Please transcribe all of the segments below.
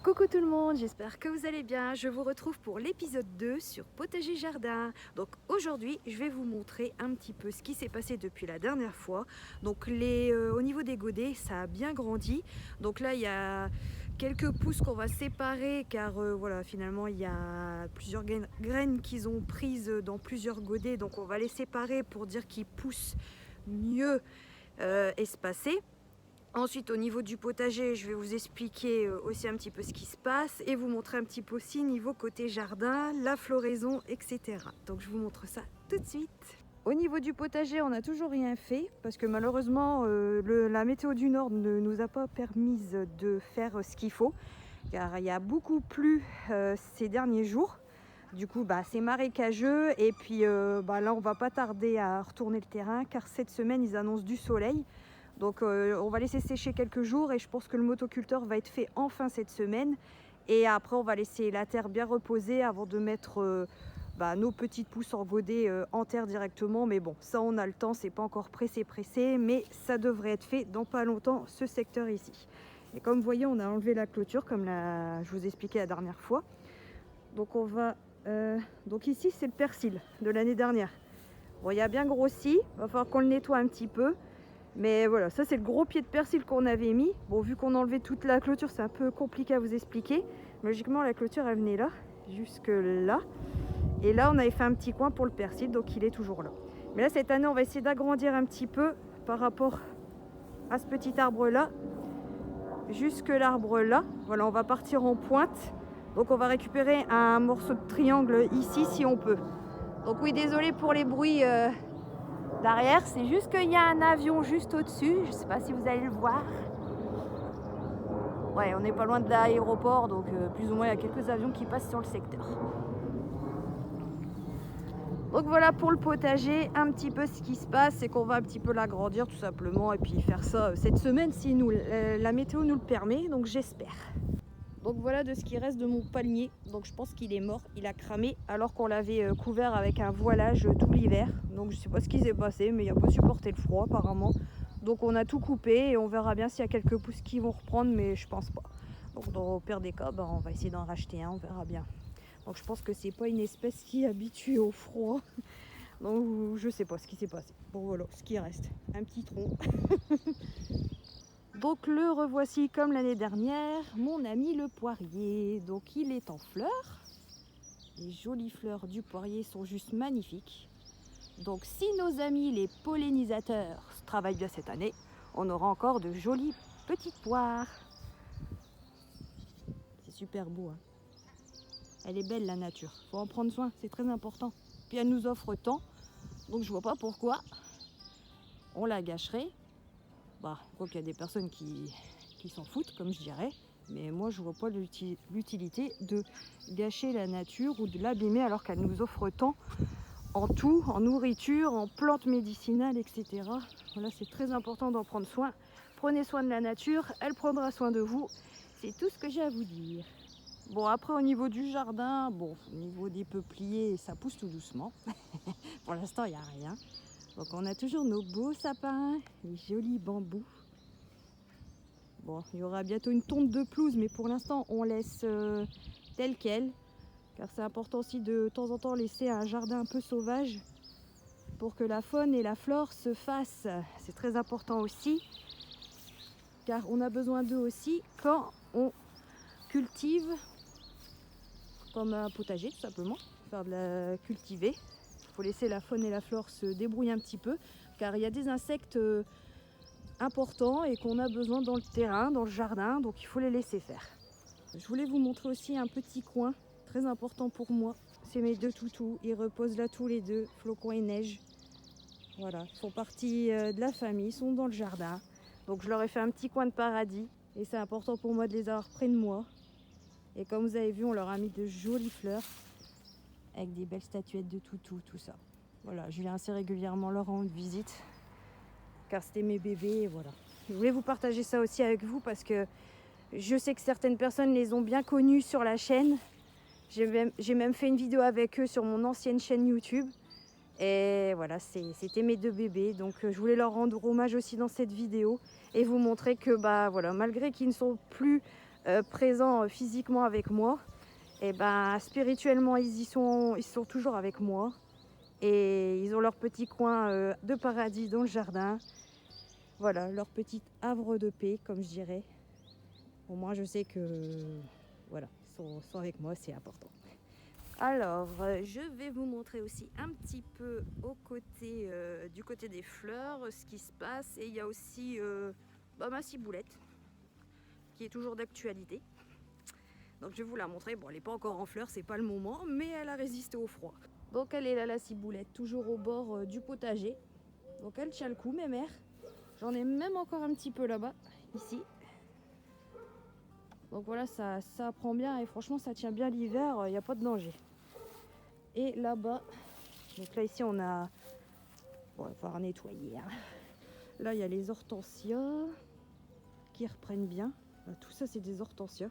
Coucou tout le monde, j'espère que vous allez bien. Je vous retrouve pour l'épisode 2 sur potager jardin. Donc aujourd'hui, je vais vous montrer un petit peu ce qui s'est passé depuis la dernière fois. Donc au niveau des godets, ça a bien grandi. Donc là, il y a quelques pousses qu'on va séparer car voilà, finalement, il y a plusieurs graines qu'ils ont prises dans plusieurs godets. Donc on va les séparer pour dire qu'ils poussent mieux espacés. Ensuite, au niveau du potager, je vais vous expliquer aussi un petit peu ce qui se passe et vous montrer un petit peu aussi niveau côté jardin, la floraison, etc. Donc je vous montre ça tout de suite. Au niveau du potager, on n'a toujours rien fait parce que malheureusement, la météo du Nord ne nous a pas permis de faire ce qu'il faut car il y a beaucoup plu ces derniers jours. Du coup, c'est marécageux et puis là, on va pas tarder à retourner le terrain car cette semaine, ils annoncent du soleil. Donc on va laisser sécher quelques jours et je pense que le motoculteur va être fait enfin cette semaine. Et après on va laisser la terre bien reposer avant de mettre nos petites pousses en godet en terre directement. Mais bon, ça on a le temps, c'est pas encore pressé, mais ça devrait être fait dans pas longtemps ce secteur ici. Et comme vous voyez, on a enlevé la clôture comme je vous expliquais la dernière fois. Donc on va... donc ici c'est le persil de l'année dernière. Bon, il a bien grossi, il va falloir qu'on le nettoie un petit peu. Mais voilà, ça c'est le gros pied de persil qu'on avait mis. Bon, vu qu'on a enlevé toute la clôture, c'est un peu compliqué à vous expliquer. Logiquement, la clôture, elle venait là, jusque là. Et là, on avait fait un petit coin pour le persil, donc il est toujours là. Mais là, cette année, on va essayer d'agrandir un petit peu par rapport à ce petit arbre-là. Jusque l'arbre là. Voilà, on va partir en pointe. Donc on va récupérer un morceau de triangle ici, si on peut. Donc oui, désolé pour les bruits... derrière, c'est juste qu'il y a un avion juste au-dessus. Je sais pas si vous allez le voir. Ouais, on n'est pas loin de l'aéroport, donc plus ou moins il y a quelques avions qui passent sur le secteur. Donc voilà pour le potager, un petit peu ce qui se passe, c'est qu'on va un petit peu l'agrandir tout simplement et puis faire ça cette semaine si la météo nous le permet, donc j'espère. Donc voilà de ce qui reste de mon palmier. Donc je pense qu'il est mort, il a cramé alors qu'on l'avait couvert avec un voilage tout l'hiver. Donc je sais pas ce qui s'est passé, mais il n'a pas supporté le froid apparemment. Donc on a tout coupé et on verra bien s'il y a quelques pousses qui vont reprendre, mais je pense pas. Donc au pire des cas, on va essayer d'en racheter un, on verra bien. Donc je pense que c'est pas une espèce qui est habituée au froid. Donc je sais pas ce qui s'est passé. Bon voilà, ce qui reste, un petit tronc. Donc le revoici comme l'année dernière, mon ami le poirier. Donc il est en fleurs. Les jolies fleurs du poirier sont juste magnifiques. Donc si nos amis les pollinisateurs travaillent bien cette année, on aura encore de jolies petites poires. C'est super beau, hein. Elle est belle la nature, faut en prendre soin, c'est très important. Puis elle nous offre tant, donc je vois pas pourquoi on la gâcherait. Quoi qu'il y a des personnes qui s'en foutent, comme je dirais. Mais moi, je vois pas l'utilité de gâcher la nature ou de l'abîmer alors qu'elle nous offre tant en tout, en nourriture, en plantes médicinales, etc. Voilà, c'est très important d'en prendre soin. Prenez soin de la nature, elle prendra soin de vous. C'est tout ce que j'ai à vous dire. Bon, après, au niveau du jardin, au niveau des peupliers, ça pousse tout doucement. Pour l'instant, il n'y a rien. Donc on a toujours nos beaux sapins, les jolis bambous. Bon, il y aura bientôt une tonte de pelouse, mais pour l'instant on laisse tel quel. Car c'est important aussi de temps en temps laisser un jardin un peu sauvage pour que la faune et la flore se fassent. C'est très important aussi, car on a besoin d'eux aussi quand on cultive, comme un potager tout simplement, faire de la cultiver. Il faut laisser la faune et la flore se débrouiller un petit peu, car il y a des insectes importants et qu'on a besoin dans le terrain, dans le jardin, donc il faut les laisser faire. Je voulais vous montrer aussi un petit coin très important pour moi. C'est mes deux toutous, ils reposent là tous les deux, Flocon et Neige. Voilà, ils font partie de la famille, ils sont dans le jardin. Donc je leur ai fait un petit coin de paradis et c'est important pour moi de les avoir près de moi. Et comme vous avez vu, on leur a mis de jolies fleurs avec des belles statuettes de toutous, tout ça. Voilà, je viens assez régulièrement leur rendre visite car c'était mes bébés et voilà. Je voulais vous partager ça aussi avec vous parce que je sais que certaines personnes les ont bien connus sur la chaîne. J'ai même fait une vidéo avec eux sur mon ancienne chaîne YouTube. Et voilà, c'était mes deux bébés. Donc je voulais leur rendre hommage aussi dans cette vidéo et vous montrer que voilà, malgré qu'ils ne sont plus présents physiquement avec moi, et ben spirituellement ils sont toujours avec moi. Et ils ont leur petit coin de paradis dans le jardin. Voilà, leur petit havre de paix, comme je dirais. Au moins je sais que voilà, ils sont avec moi, c'est important. Alors, je vais vous montrer aussi un petit peu du côté des fleurs, ce qui se passe. Et il y a aussi ma ciboulette, qui est toujours d'actualité. Donc je vais vous la montrer. Bon, elle n'est pas encore en fleurs, c'est pas le moment, mais elle a résisté au froid. Donc elle est là, la ciboulette, toujours au bord du potager. Donc elle tient le coup, mes mères. J'en ai même encore un petit peu là-bas, ici. Donc voilà, ça prend bien et franchement ça tient bien l'hiver, il n'y a pas de danger. Et là-bas, donc là ici on a... Bon, il va falloir nettoyer. Hein. Là il y a les hortensias qui reprennent bien. Là, tout ça c'est des hortensias.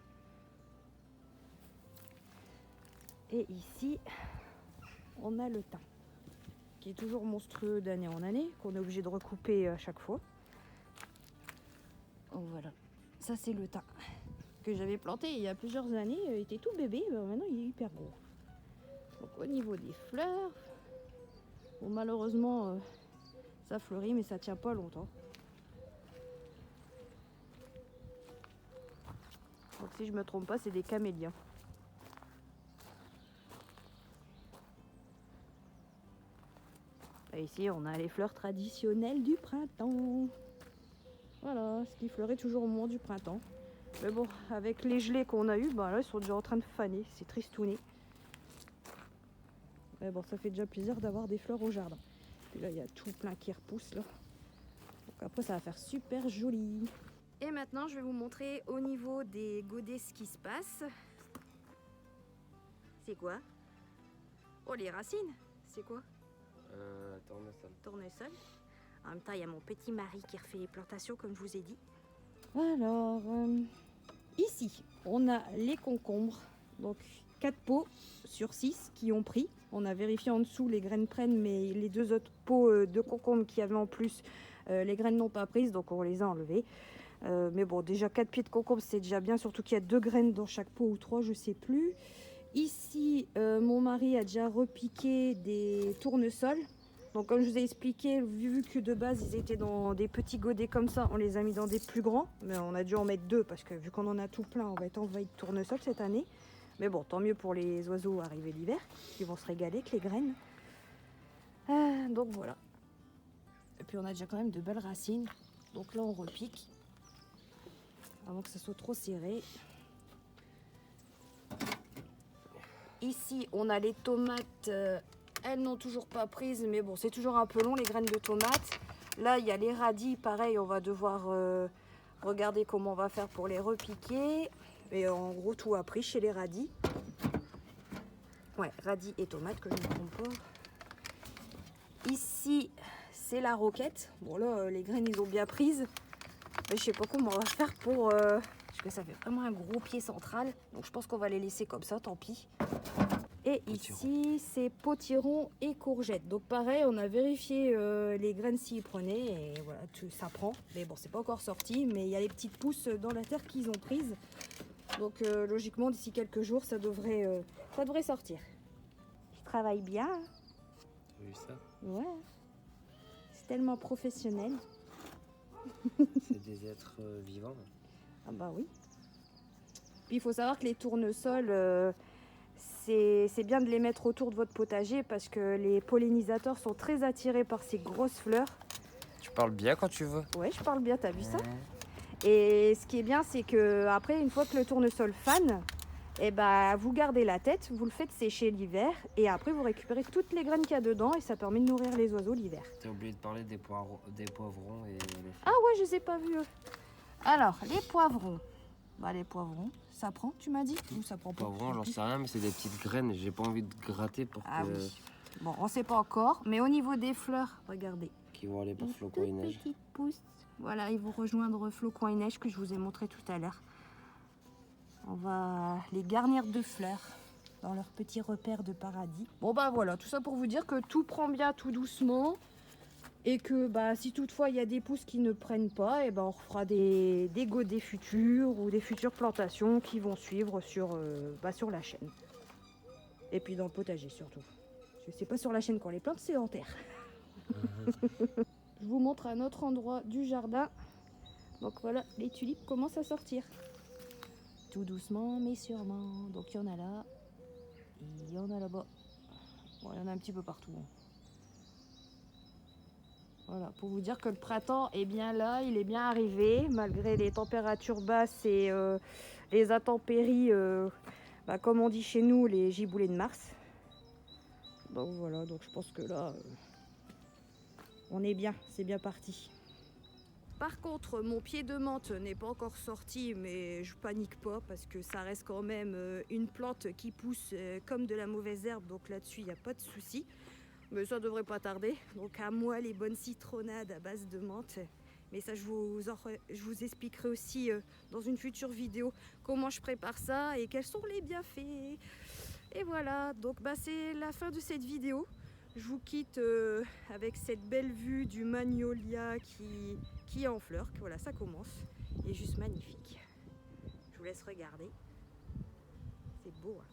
Et ici, on a le thym, qui est toujours monstrueux d'année en année, qu'on est obligé de recouper à chaque fois. Donc voilà, ça c'est le thym que j'avais planté il y a plusieurs années. Il était tout bébé, mais maintenant il est hyper gros. Donc au niveau des fleurs, bon, malheureusement ça fleurit mais ça tient pas longtemps. Donc si je me trompe pas, c'est des camélias. Et ici on a les fleurs traditionnelles du printemps. Voilà, ce qui fleurit toujours au moment du printemps. Mais bon, avec les gelées qu'on a eu, bah là ils sont déjà en train de faner, c'est tristouné. Mais bon, ça fait déjà plaisir d'avoir des fleurs au jardin. Puis là il y a tout plein qui repousse là. Donc après ça va faire super joli. Et maintenant je vais vous montrer au niveau des godets ce qui se passe. C'est quoi? Oh, les racines, c'est quoi? Tournesol. Tournesol. En même temps il y a mon petit mari qui refait les plantations comme je vous ai dit. Alors, ici, on a les concombres. Donc, 4 pots sur 6 qui ont pris. On a vérifié en dessous, les graines prennent, mais les 2 autres pots de concombres qu'il y avait en plus, les graines n'ont pas prises, donc on les a enlevées. Mais bon, déjà 4 pieds de concombre, c'est déjà bien, surtout qu'il y a 2 graines dans chaque pot ou 3, je sais plus. Ici, mon mari a déjà repiqué des tournesols. Donc comme je vous ai expliqué, vu que de base ils étaient dans des petits godets comme ça, on les a mis dans des plus grands. Mais on a dû en mettre 2 parce que vu qu'on en a tout plein, on va être envahi de tournesols cette année. Mais bon, tant mieux pour les oiseaux arrivés l'hiver, qui vont se régaler avec les graines. Donc voilà. Et puis on a déjà quand même de belles racines. Donc là on repique, avant que ça soit trop serré. Ici on a les tomates. Elles n'ont toujours pas prise, mais bon, c'est toujours un peu long, les graines de tomates. Là, il y a les radis, pareil, on va devoir regarder comment on va faire pour les repiquer. Et en gros, tout a pris chez les radis. Ouais, radis et tomates, que je ne me trompe pas. Ici, c'est la roquette. Bon, là, les graines, ils ont bien prises. Mais je sais pas comment on va faire pour... parce que ça fait vraiment un gros pied central. Donc, je pense qu'on va les laisser comme ça, tant pis. Et ici, c'est potiron et courgettes. Donc pareil, on a vérifié les graines s'ils prenaient. Et voilà, ça prend. Mais bon, c'est pas encore sorti. Mais il y a les petites pousses dans la terre qu'ils ont prises. Donc logiquement, d'ici quelques jours, ça devrait sortir. Je travaille bien. T'as vu ça? Ouais. C'est tellement professionnel. C'est des êtres vivants. Ah bah oui. Puis il faut savoir que les tournesols... c'est bien de les mettre autour de votre potager parce que les pollinisateurs sont très attirés par ces grosses fleurs. Tu parles bien quand tu veux. Ouais, je parle bien, t'as vu ça? Et ce qui est bien, c'est que après, une fois que le tournesol fane, eh ben, vous gardez la tête, vous le faites sécher l'hiver et après vous récupérez toutes les graines qu'il y a dedans et ça permet de nourrir les oiseaux l'hiver. T'as oublié de parler des poivrons et les Ah ouais, je les ai pas vus. Alors, les poivrons. Bah, les poivrons, ça prend, tu m'as dit? Ou ça prend pas? poivrons, j'en sais rien, mais c'est des petites graines. J'ai pas envie de gratter pour Ah que... oui. Bon, on sait pas encore, mais au niveau des fleurs, regardez. Qui vont aller pour flocons et neige. Petites pousses. Voilà, ils vont rejoindre flocons et neige que je vous ai montré tout à l'heure. On va les garnir de fleurs dans leur petit repère de paradis. Bon bah voilà, tout ça pour vous dire que tout prend bien tout doucement. Et que si toutefois il y a des pousses qui ne prennent pas, et on refera des godets futurs ou des futures plantations qui vont suivre sur la chaîne. Et puis dans le potager surtout. Je sais pas sur la chaîne quand les plantes, c'est en terre. Je vous montre un autre endroit du jardin. Donc voilà, les tulipes commencent à sortir. Tout doucement mais sûrement. Donc il y en a là, il y en a là-bas. Bon, il y en a un petit peu partout. Voilà, pour vous dire que le printemps est bien là, il est bien arrivé, malgré les températures basses et les intempéries, comme on dit chez nous, les giboulées de Mars. Donc voilà, donc je pense que là, on est bien, c'est bien parti. Par contre, mon pied de menthe n'est pas encore sorti, mais je panique pas parce que ça reste quand même une plante qui pousse comme de la mauvaise herbe, donc là-dessus, il n'y a pas de souci. Mais ça devrait pas tarder. Donc à moi les bonnes citronnades à base de menthe. Mais ça je vous expliquerai aussi dans une future vidéo comment je prépare ça et quels sont les bienfaits. Et voilà, donc c'est la fin de cette vidéo. Je vous quitte avec cette belle vue du magnolia qui est en fleurs. Voilà, ça commence. Il est juste magnifique. Je vous laisse regarder. C'est beau, hein.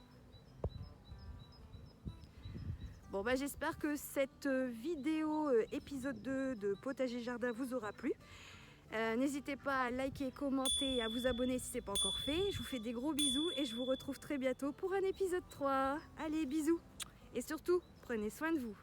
Bon j'espère que cette vidéo épisode 2 de Potager Jardin vous aura plu. N'hésitez pas à liker, commenter et à vous abonner si ce n'est pas encore fait. Je vous fais des gros bisous et je vous retrouve très bientôt pour un épisode 3. Allez, bisous. Et surtout, prenez soin de vous.